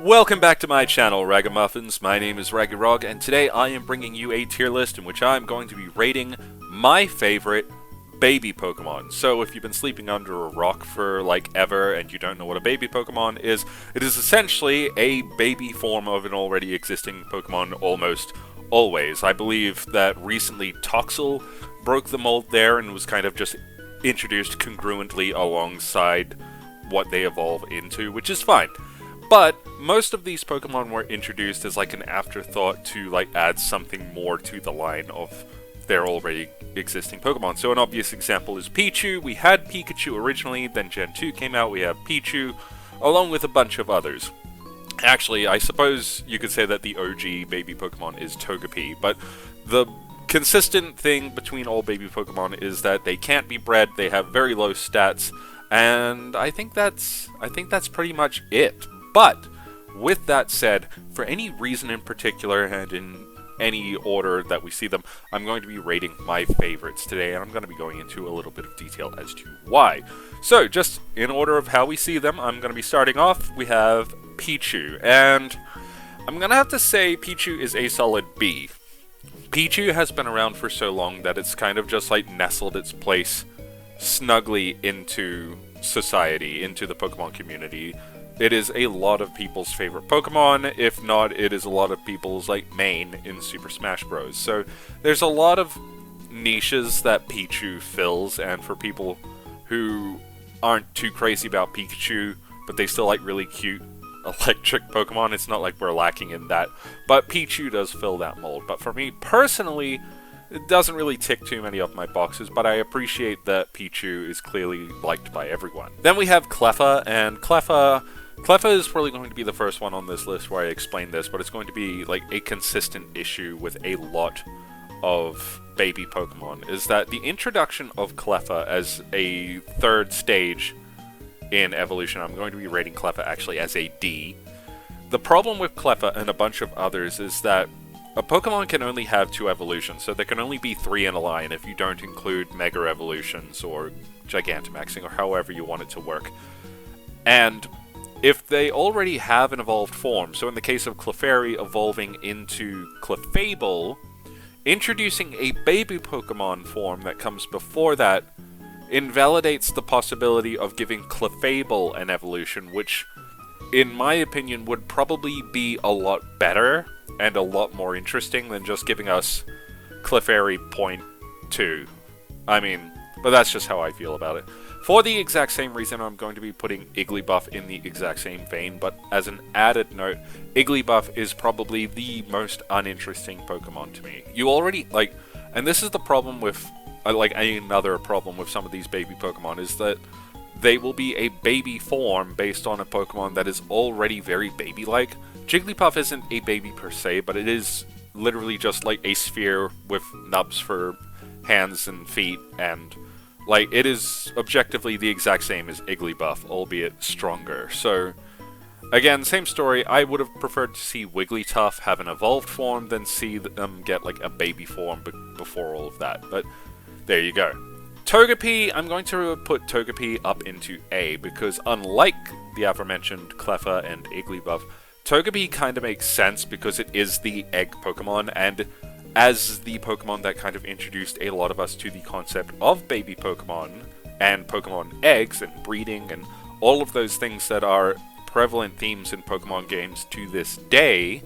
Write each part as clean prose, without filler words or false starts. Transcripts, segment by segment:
Welcome back to my channel, Ragamuffins. My name is Raggy, and today I am bringing you a tier list in which I'm going to be rating my favorite baby Pokemon. So if you've been sleeping under a rock for like ever and you don't know what a baby Pokemon is, it is essentially a baby form of an already existing Pokemon almost always. I believe that recently Toxel broke the mold there and was kind of just introduced congruently alongside what they evolve into, which is fine. But most of these Pokemon were introduced as like an afterthought to like add something more to the line of their already existing Pokemon. So an obvious example is Pichu. We had Pikachu originally, then Gen 2 came out, we have Pichu, along with a bunch of others. Actually, I suppose you could say that the OG baby Pokemon is Togepi, but the consistent thing between all baby Pokemon is that they can't be bred, they have very low stats, and I think that's pretty much it. But, with that said, for any reason in particular, and in any order that we see them, I'm going to be rating my favorites today, and I'm going to be going into a little bit of detail as to why. So, just in order of how we see them, I'm going to be starting off, we have Pichu, and I'm going to have to say Pichu is a solid B. Pichu has been around for so long that it's kind of just like nestled its place snugly into society, into the Pokemon community. It is a lot of people's favorite Pokemon, if not, it is a lot of people's, like, main in Super Smash Bros. So, there's a lot of niches that Pichu fills, and for people who aren't too crazy about Pikachu, but they still like really cute electric Pokemon, it's not like we're lacking in that. But Pichu does fill that mold. But for me, personally, it doesn't really tick too many of my boxes, but I appreciate that Pichu is clearly liked by everyone. Then we have Cleffa, and Cleffa is probably going to be the first one on this list where I explain this, but it's going to be like a consistent issue with a lot of baby Pokemon, is that the introduction of Cleffa as a third stage in evolution, I'm going to be rating Cleffa actually as a D. The problem with Cleffa and a bunch of others is that a Pokemon can only have 2 evolutions, so there can only be 3 in a line if you don't include Mega Evolutions or Gigantamaxing or however you want it to work. And if they already have an evolved form, so in the case of Clefairy evolving into Clefable, introducing a baby Pokemon form that comes before that invalidates the possibility of giving Clefable an evolution, which, in my opinion, would probably be a lot better and a lot more interesting than just giving us Clefairy Point 2. I mean, but that's just how I feel about it. For the exact same reason, I'm going to be putting Igglybuff in the exact same vein, but as an added note, Igglybuff is probably the most uninteresting Pokemon to me. You already, like, and this is the problem with, like, another problem with some of these baby Pokemon, is that they will be a baby form based on a Pokemon that is already very baby-like. Jigglypuff isn't a baby per se, but it is literally just like a sphere with nubs for hands and feet, and like, it is objectively the exact same as Igglybuff, albeit stronger. So, again, same story. I would have preferred to see Wigglytuff have an evolved form than see them get like a baby form before all of that. But there you go. Togepi, I'm going to put Togepi up into A, because unlike the aforementioned Cleffa and Igglybuff, Togepi kind of makes sense because it is the egg Pokemon, and as the Pokemon that kind of introduced a lot of us to the concept of baby Pokemon, and Pokemon eggs, and breeding, and all of those things that are prevalent themes in Pokemon games to this day,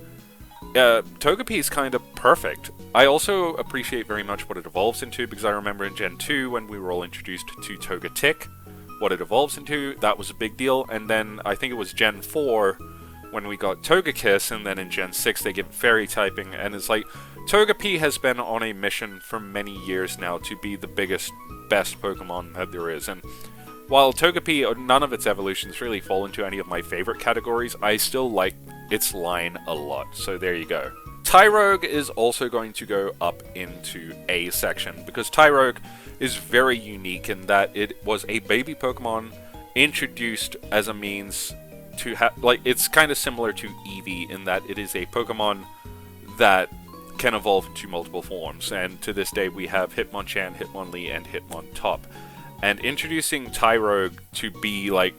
Togepi is kind of perfect. I also appreciate very much what it evolves into, because I remember in Gen 2 when we were all introduced to Togetic, what it evolves into, that was a big deal, and then I think it was Gen 4 when we got Togekiss, and then in Gen 6 they give it fairy typing, and it's like, Togepi has been on a mission for many years now to be the biggest, best Pokemon that there is, and while Togepi, none of its evolutions really fall into any of my favorite categories, I still like its line a lot, so there you go. Tyrogue is also going to go up into A section, because Tyrogue is very unique in that it was a baby Pokemon introduced as a means to have, like, it's kind of similar to Eevee in that it is a Pokemon that can evolve into multiple forms, and to this day we have Hitmonchan, Hitmonlee, and Hitmontop. And introducing Tyrogue to be like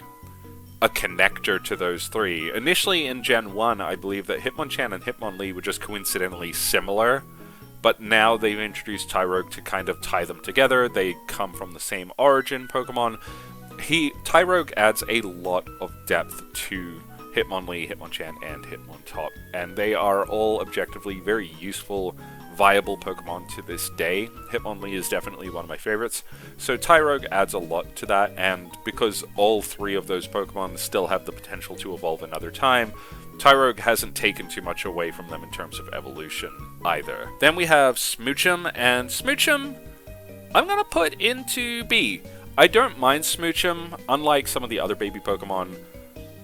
a connector to those three. Initially in Gen 1, I believe that Hitmonchan and Hitmonlee were just coincidentally similar, but now they've introduced Tyrogue to kind of tie them together. They come from the same origin Pokemon. Tyrogue adds a lot of depth to Hitmonlee, Hitmonchan, and Hitmontop, and they are all objectively very useful, viable Pokemon to this day. Hitmonlee is definitely one of my favorites, so Tyrogue adds a lot to that, and because all three of those Pokemon still have the potential to evolve another time, Tyrogue hasn't taken too much away from them in terms of evolution either. Then we have Smoochum, and Smoochum I'm gonna put into B. I don't mind Smoochum. Unlike some of the other baby Pokemon,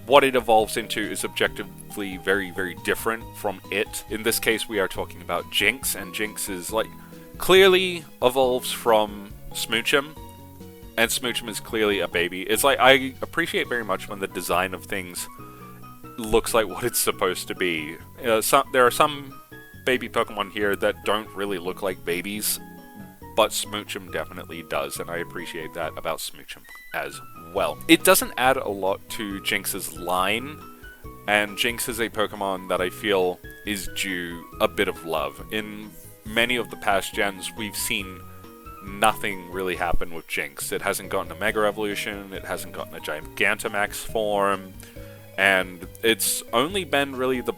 what it evolves into is objectively very, very different from it. In this case, we are talking about Jinx, and Jinx is, like, clearly evolves from Smoochum, and Smoochum is clearly a baby. It's like, I appreciate very much when the design of things looks like what it's supposed to be. There are some baby Pokemon here that don't really look like babies, but Smoochum definitely does, and I appreciate that about Smoochum as well. It doesn't add a lot to Jinx's line, and Jinx is a Pokemon that I feel is due a bit of love. In many of the past gens, we've seen nothing really happen with Jinx. It hasn't gotten a Mega Evolution, it hasn't gotten a Gigantamax form, and it's only been really the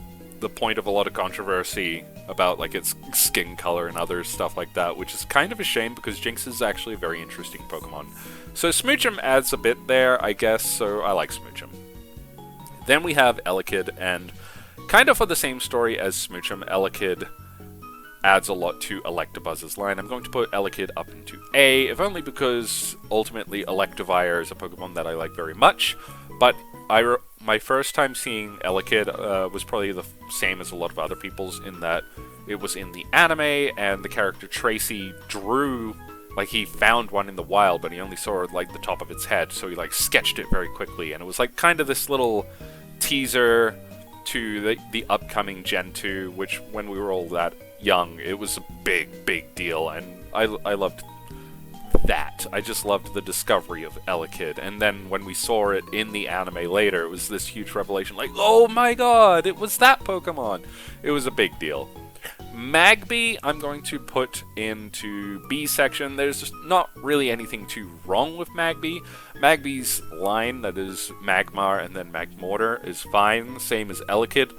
point of a lot of controversy about, like, its skin color and other stuff like that, which is kind of a shame because Jinx is actually a very interesting Pokemon. So Smoochum adds a bit there, I guess, so I like Smoochum. Then we have Elekid, and kind of for the same story as Smoochum, Elekid adds a lot to Electabuzz's line. I'm going to put Elekid up into A, if only because ultimately Electivire is a Pokemon that I like very much, but my first time seeing Elekid was probably the same as a lot of other people's, in that it was in the anime, and the character Tracy drew, like, he found one in the wild, but he only saw, like, the top of its head, so he, like, sketched it very quickly, and it was, like, kind of this little teaser to the upcoming Gen 2, which, when we were all that young, it was a big, big deal, and I loved that. I just loved the discovery of Elekid, and then when we saw it in the anime later, it was this huge revelation, like, oh my god, it was that Pokemon! It was a big deal. Magby, I'm going to put into B section. There's just not really anything too wrong with Magby. Magby's line, that is Magmar and then Magmortar, is fine, same as Elekid.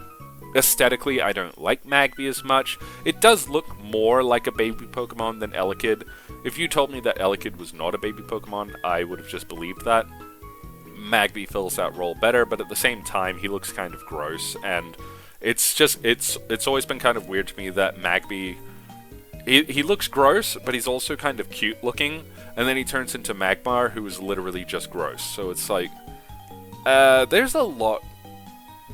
Aesthetically, I don't like Magby as much. It does look more like a baby Pokemon than Elekid. If you told me that Elekid was not a baby Pokemon, I would have just believed that. Magby fills that role better, but at the same time, he looks kind of gross, and it's always been kind of weird to me that Magby, he looks gross, but he's also kind of cute looking, and then he turns into Magmar, who is literally just gross. So it's like, there's a lot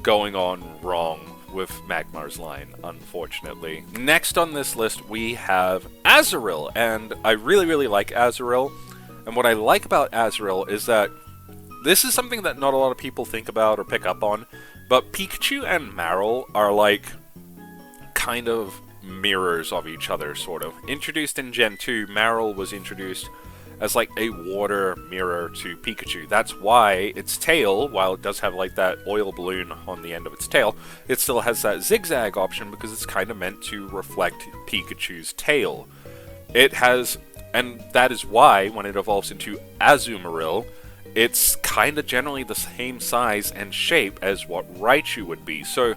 going on wrong with Magmar's line, unfortunately. Next on this list, we have Azurill, and I really, really like Azurill. And what I like about Azurill is that this is something that not a lot of people think about or pick up on, but Pikachu and Marill are, like, kind of mirrors of each other, sort of. Introduced in Gen 2, Marill was introduced as, like, a water mirror to Pikachu. That's why its tail, while it does have, like, that oil balloon on the end of its tail, it still has that zigzag option because it's kind of meant to reflect Pikachu's tail. It has, and that is why, when it evolves into Azumarill, it's kind of generally the same size and shape as what Raichu would be. So,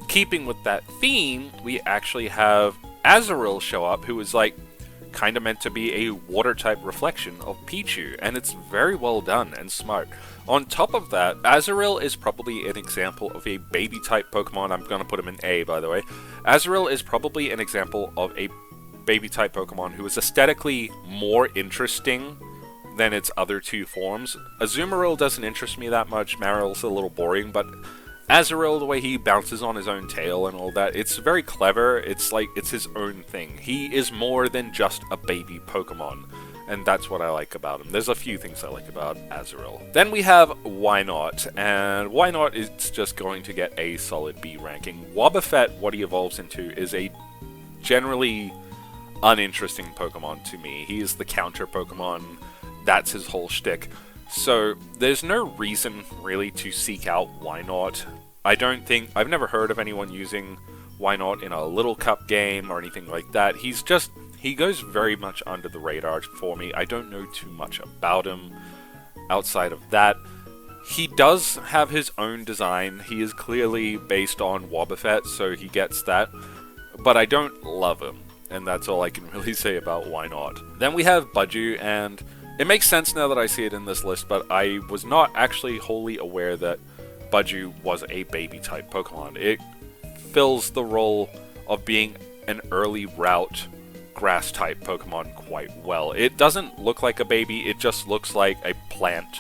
keeping with that theme, we actually have Azurill show up, who is, like, kind of meant to be a water-type reflection of Pichu, and it's very well done and smart. On top of that, Azurill is probably an example of a baby-type Pokemon. I'm going to put him in A, by the way. Azurill is probably an example of a baby-type Pokemon who is aesthetically more interesting than its other two forms. Azumarill doesn't interest me that much, Marill's a little boring, but Azurill, the way he bounces on his own tail and all that, it's very clever. It's like, it's his own thing. He is more than just a baby Pokemon, and that's what I like about him. There's a few things I like about Azurill. Then we have Wynot, and Wynot is just going to get a solid B ranking. Wobbuffet, what he evolves into, is a generally uninteresting Pokemon to me. He is the counter Pokemon. That's his whole shtick. So there's no reason really to seek out Why Not. I've never heard of anyone using Why Not in a Little Cup game or anything like that. He goes very much under the radar for me. I don't know too much about him outside of that. He does have his own design. He is clearly based on Wobbuffet, so he gets that. But I don't love him, and that's all I can really say about Why Not. Then we have Budgie, and it makes sense now that I see it in this list, but I was not actually wholly aware that Budgie was a baby-type Pokemon. It fills the role of being an early route grass-type Pokemon quite well. It doesn't look like a baby, it just looks like a plant,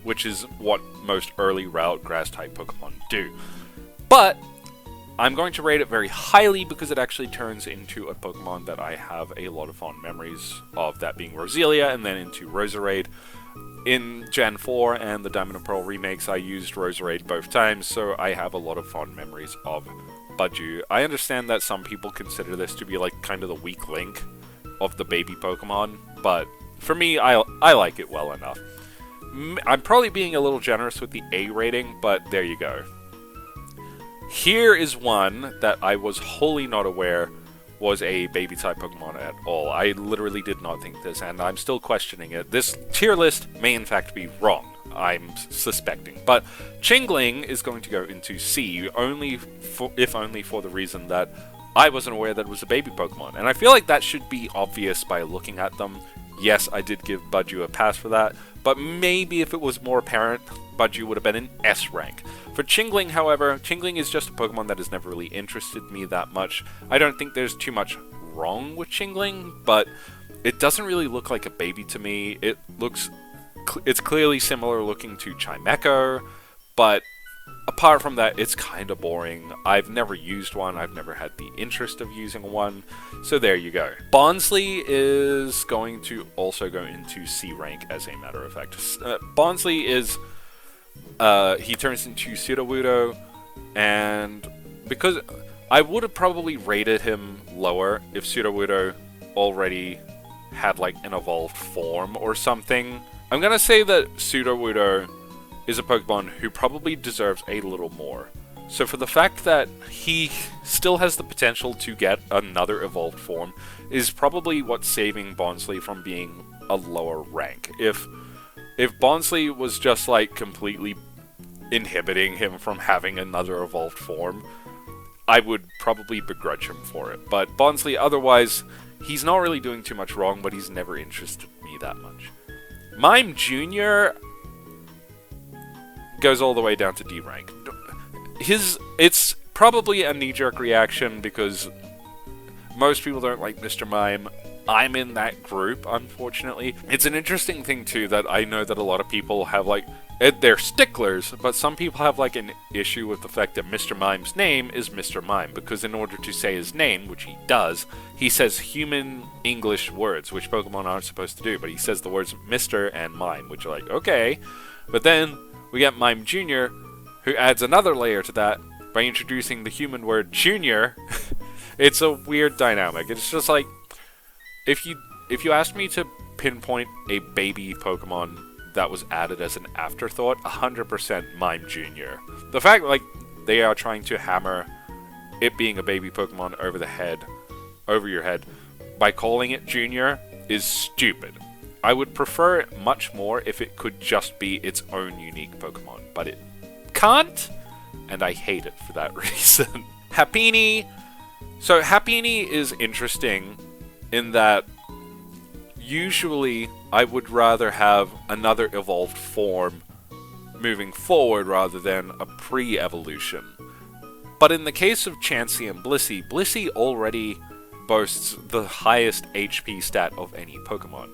which is what most early route grass-type Pokemon do. But I'm going to rate it very highly because it actually turns into a Pokemon that I have a lot of fond memories of, that being Roselia and then into Roserade. In Gen 4 and the Diamond and Pearl remakes, I used Roserade both times, so I have a lot of fond memories of Budgie. I understand that some people consider this to be like kind of the weak link of the baby Pokemon, but for me, I like it well enough. I'm probably being a little generous with the A rating, but there you go. Here is one that I was wholly not aware was a baby-type Pokemon at all. I literally did not think this, and I'm still questioning it. This tier list may in fact be wrong, I'm suspecting. But Chingling is going to go into C, if only for the reason that I wasn't aware that it was a baby Pokemon. And I feel like that should be obvious by looking at them. Yes, I did give Budgie a pass for that, but maybe if it was more apparent, Budgie would have been an S rank. For Chingling, however, Chingling is just a Pokemon that has never really interested me that much. I don't think there's too much wrong with Chingling, but it doesn't really look like a baby to me. It's clearly similar looking to Chimecho, but apart from that, it's kind of boring. I've never used one. I've never had the interest of using one. So there you go. Bonsly is going to also go into C rank, as a matter of fact. Bonsly is... he turns into Sudowoodo, and because I would have probably rated him lower if Sudowoodo already had like an evolved form or something. I'm gonna say that Sudowoodo is a Pokemon who probably deserves a little more. So for the fact that he still has the potential to get another evolved form is probably what's saving Bonsly from being a lower rank. If Bonsly was just like completely inhibiting him from having another evolved form, I would probably begrudge him for it. But Bonsly, otherwise, he's not really doing too much wrong, but he's never interested me that much. Mime Jr. goes all the way down to D rank. It's probably a knee-jerk reaction because most people don't like Mr. Mime. I'm in that group, unfortunately. It's an interesting thing, too, that I know that a lot of people have, like, they're sticklers, but some people have, like, an issue with the fact that Mr. Mime's name is Mr. Mime, because in order to say his name, which he does, he says human English words, which Pokemon aren't supposed to do, but he says the words Mr. and Mime, which are like, okay. But then we get Mime Jr., who adds another layer to that by introducing the human word Junior. It's a weird dynamic. It's just like, if you asked me to pinpoint a baby Pokemon that was added as an afterthought, 100% Mime Jr. The fact, like, they are trying to hammer it being a baby Pokemon over your head, by calling it Junior is stupid. I would prefer it much more if it could just be its own unique Pokemon, but it can't, and I hate it for that reason. Happiny. So Happiny is interesting in that usually I would rather have another evolved form moving forward rather than a pre-evolution. But in the case of Chansey and Blissey, Blissey already boasts the highest HP stat of any Pokemon.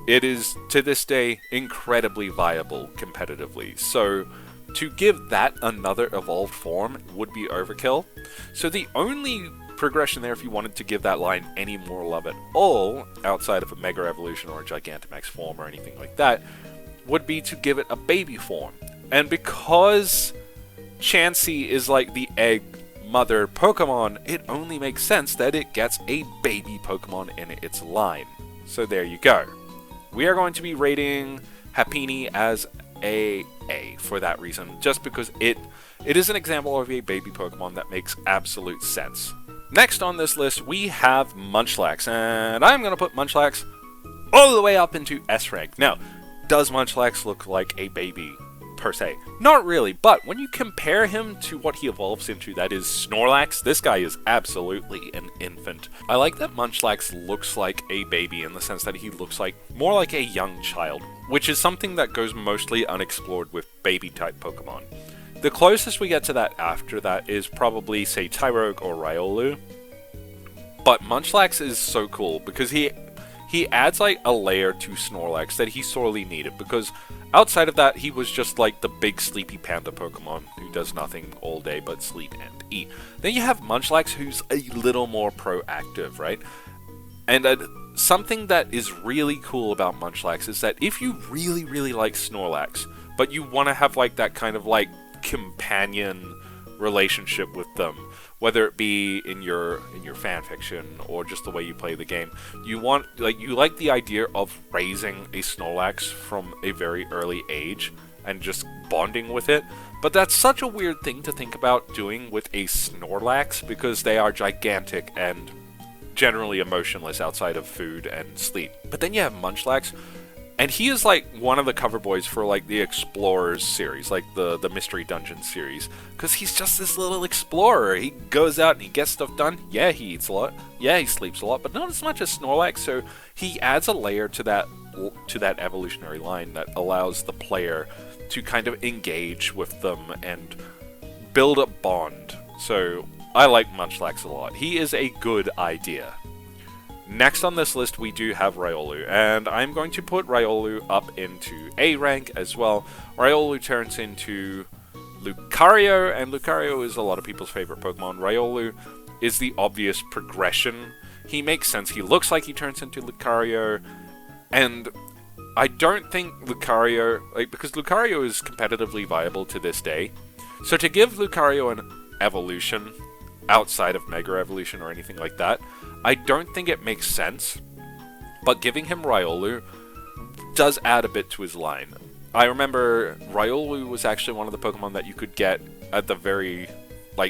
It is, to this day, incredibly viable competitively, so to give that another evolved form would be overkill. So the only progression there, if you wanted to give that line any more love at all, outside of a Mega Evolution or a Gigantamax form or anything like that, would be to give it a baby form. And because Chansey is like the egg mother Pokemon, it only makes sense that it gets a baby Pokemon in its line. So there you go. We are going to be rating Happini as a A for that reason, just because it is an example of a baby Pokemon that makes absolute sense. Next on this list, we have Munchlax, and I'm going to put Munchlax all the way up into S rank. Now, does Munchlax look like a baby per se? Not really, but when you compare him to what he evolves into, that is Snorlax, this guy is absolutely an infant. I like that Munchlax looks like a baby in the sense that he looks like more like a young child, which is something that goes mostly unexplored with baby type Pokemon. The closest we get to that after that is probably, say, Tyrogue or Riolu. But Munchlax is so cool because he adds like a layer to Snorlax that he sorely needed, because outside of that, he was just like the big sleepy panda Pokemon who does nothing all day but sleep and eat. Then you have Munchlax, who's a little more proactive, right? And something that is really cool about Munchlax is that if you really, really like Snorlax, but you want to have like that kind of like companion relationship with them, whether it be in your fan fiction or just the way you play the game, you like the idea of raising a Snorlax from a very early age and just bonding with it. But that's such a weird thing to think about doing with a Snorlax, because they are gigantic and generally emotionless outside of food and sleep. But then you have Munchlax, and he is like one of the cover boys for like the Explorers series, like the Mystery Dungeon series, because he's just this little explorer. He goes out and he gets stuff done. Yeah, he eats a lot. Yeah, he sleeps a lot, but not as much as Snorlax. So he adds a layer to that evolutionary line that allows the player to kind of engage with them and build a bond. So I like Munchlax a lot. He is a good idea. Next on this list, we do have Riolu, and I'm going to put Riolu up into A rank as well. Riolu turns into Lucario, and Lucario is a lot of people's favorite Pokemon. Riolu is the obvious progression. He makes sense. He looks like he turns into Lucario, and I don't think Lucario, because Lucario is competitively viable to this day, so to give Lucario an evolution outside of Mega Evolution or anything like that, I don't think it makes sense, but giving him Riolu does add a bit to his line. I remember Riolu was actually one of the Pokemon that you could get at the very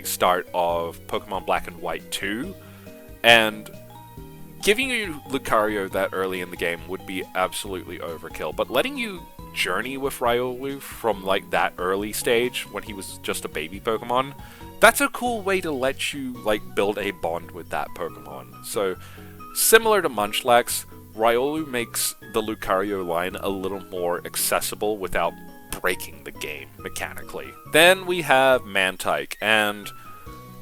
start of Pokemon Black and White 2, and giving you Lucario that early in the game would be absolutely overkill, but letting you journey with Riolu from that early stage when he was just a baby Pokemon, that's a cool way to let you build a bond with that Pokemon. So similar to Munchlax, Riolu makes the Lucario line a little more accessible without breaking the game mechanically. Then we have Mantike, and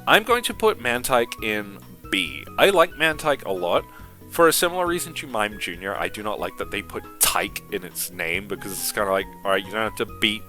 I'm going to put Mantike in B. I like Mantike a lot. For a similar reason to Mime Jr., I do not like that they put Tyke in its name, because it's kind of like, alright, you don't have to beat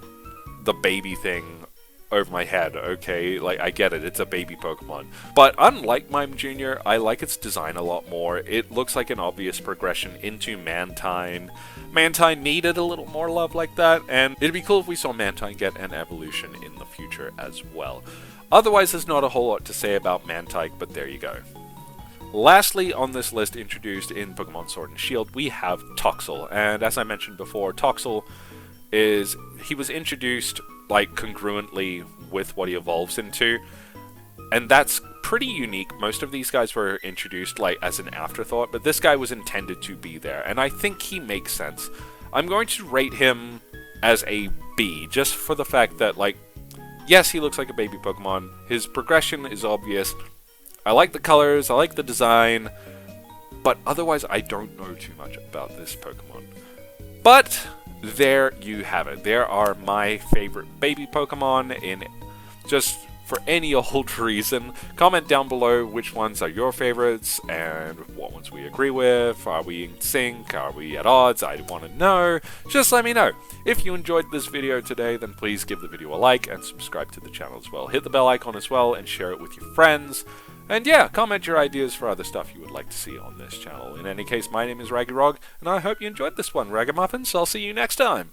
the baby thing over my head, okay? I get it, it's a baby Pokemon. But unlike Mime Jr., I like its design a lot more. It looks like an obvious progression into Mantine. Mantine needed a little more love like that, and it'd be cool if we saw Mantine get an evolution in the future as well. Otherwise, there's not a whole lot to say about Mantike, but there you go. Lastly on this list, introduced in Pokemon Sword and Shield, we have Toxel. And as I mentioned before, Toxel he was introduced congruently with what he evolves into, and that's pretty unique. Most of these guys were introduced as an afterthought, but this guy was intended to be there, and I think he makes sense. I'm going to rate him as a B, just for the fact that yes, he looks like a baby Pokemon, his progression is obvious, I like the colors, I like the design, but otherwise I don't know too much about this Pokemon. But there you have it. There are my favorite baby Pokemon, in just for any old reason. Comment down below which ones are your favorites and what ones we agree with. Are we in sync? Are we at odds? I want to know. Just let me know. If you enjoyed this video today, then please give the video a like and subscribe to the channel as well. Hit the bell icon as well and share it with your friends. And yeah, comment your ideas for other stuff you would like to see on this channel. In any case, my name is Raggy, and I hope you enjoyed this one, Ragamuffins. I'll see you next time.